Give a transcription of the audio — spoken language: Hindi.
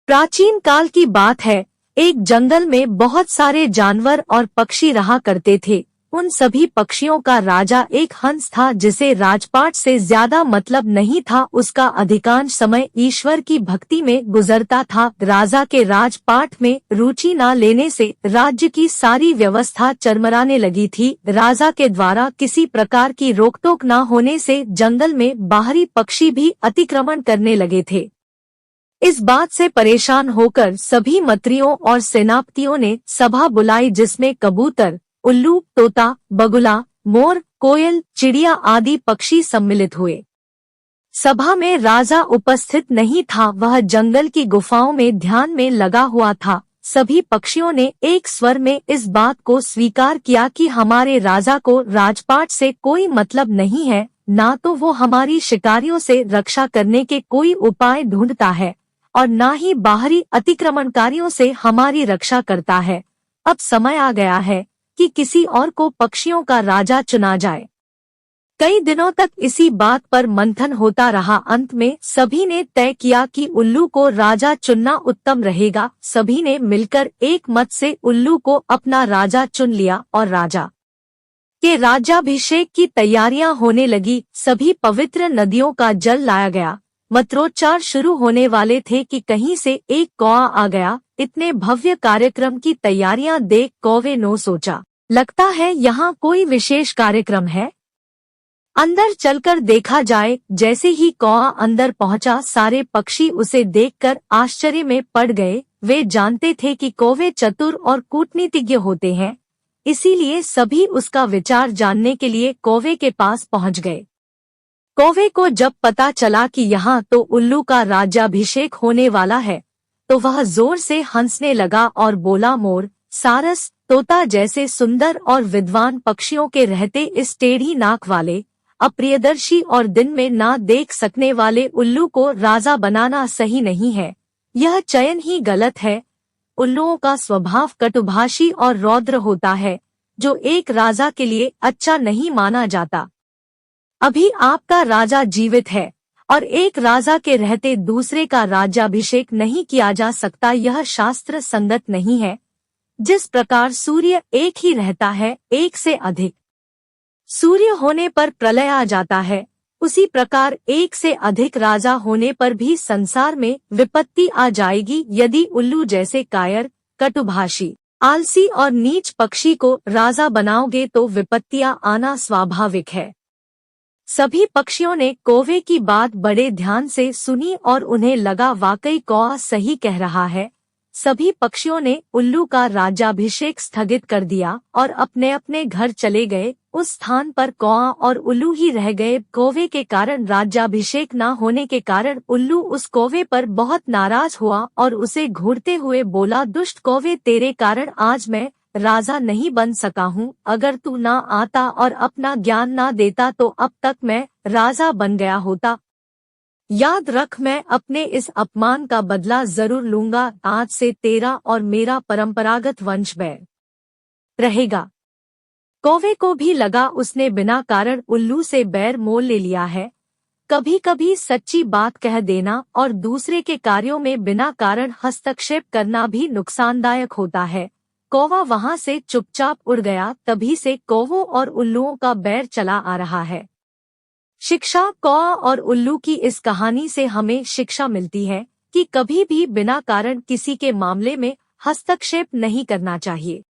प्राचीन काल की बात है। एक जंगल में बहुत सारे जानवर और पक्षी रहा करते थे। उन सभी पक्षियों का राजा एक हंस था जिसे राजपाट से ज्यादा मतलब नहीं था। उसका अधिकांश समय ईश्वर की भक्ति में गुजरता था। राजा के राजपाट में रुचि न लेने से राज्य की सारी व्यवस्था चरमराने लगी थी। राजा के द्वारा किसी प्रकार की रोकटोक न होने से जंगल में बाहरी पक्षी भी अतिक्रमण करने लगे थे। इस बात से परेशान होकर सभी मंत्रियों और सेनापतियों ने सभा बुलाई जिसमें कबूतर, उल्लू, तोता, बगुला, मोर, कोयल, चिड़िया आदि पक्षी सम्मिलित हुए। सभा में राजा उपस्थित नहीं था, वह जंगल की गुफाओं में ध्यान में लगा हुआ था। सभी पक्षियों ने एक स्वर में इस बात को स्वीकार किया कि हमारे राजा को राजपाट से कोई मतलब नहीं है, ना तो वो हमारी शिकारियों से रक्षा करने के कोई उपाय ढूंढता है और न ही बाहरी अतिक्रमणकारियों से हमारी रक्षा करता है। अब समय आ गया है कि किसी और को पक्षियों का राजा चुना जाए। कई दिनों तक इसी बात पर मंथन होता रहा। अंत में सभी ने तय किया कि उल्लू को राजा चुनना उत्तम रहेगा। सभी ने मिलकर एक मत से उल्लू को अपना राजा चुन लिया और राजा के राज्याभिषेक की तैयारियां होने लगी। सभी पवित्र नदियों का जल लाया गया। मंत्रोच्चार शुरू होने वाले थे कि कहीं से एक कौआ आ गया। इतने भव्य कार्यक्रम की तैयारियां देख कौवे ने सोचा, लगता है यहाँ कोई विशेष कार्यक्रम है, अंदर चलकर देखा जाए। जैसे ही कौआ अंदर पहुंचा, सारे पक्षी उसे देखकर आश्चर्य में पड़ गए। वे जानते थे कि कौवे चतुर और कूटनीतिज्ञ होते हैं, इसीलिए सभी उसका विचार जानने के लिए कौवे के पास पहुंच गए। कौवे को जब पता चला कि यहाँ तो उल्लू का राज्याभिषेक होने वाला है, तो वह जोर से हंसने लगा और बोला, मोर, सारस, तोता जैसे सुंदर और विद्वान पक्षियों के रहते इस टेढ़ी नाक वाले, अप्रियदर्शी और दिन में ना देख सकने वाले उल्लू को राजा बनाना सही नहीं है। यह चयन ही गलत है। उल्लुओं का स्वभाव कटुभाषी और रौद्र होता है, जो एक राजा के लिए अच्छा नहीं माना जाता। अभी आपका राजा जीवित है और एक राजा के रहते दूसरे का राज्याभिषेक नहीं किया जा सकता, यह शास्त्र संगत नहीं है। जिस प्रकार सूर्य एक ही रहता है, एक से अधिक सूर्य होने पर प्रलय आ जाता है, उसी प्रकार एक से अधिक राजा होने पर भी संसार में विपत्ति आ जाएगी। यदि उल्लू जैसे कायर, कटुभाषी, आलसी और नीच पक्षी को राजा बनाओगे तो विपत्तियां आना स्वाभाविक है। सभी पक्षियों ने कौवे की बात बड़े ध्यान से सुनी और उन्हें लगा वाकई कौवा सही कह रहा है। सभी पक्षियों ने उल्लू का राज्याभिषेक स्थगित कर दिया और अपने अपने घर चले गए। उस स्थान पर कौवा और उल्लू ही रह गए। कौवे के कारण राज्याभिषेक न होने के कारण उल्लू उस कौवे पर बहुत नाराज हुआ और उसे घूरते हुए बोला, दुष्ट कौवे, तेरे कारण आज मैं राजा नहीं बन सका हूँ। अगर तू ना आता और अपना ज्ञान ना देता तो अब तक मैं राजा बन गया होता। याद रख, मैं अपने इस अपमान का बदला जरूर लूंगा। आज से तेरा और मेरा परंपरागत वंश बैर रहेगा। कौवे को भी लगा उसने बिना कारण उल्लू से बैर मोल ले लिया है। कभी कभी सच्ची बात कह देना और दूसरे के कार्यों में बिना कारण हस्तक्षेप करना भी नुकसानदायक होता है। कौवा वहां से चुपचाप उड़ गया। तभी से कौवों और उल्लुओं का बैर चला आ रहा है। शिक्षा। कौवा और उल्लू की इस कहानी से हमें शिक्षा मिलती है कि कभी भी बिना कारण किसी के मामले में हस्तक्षेप नहीं करना चाहिए।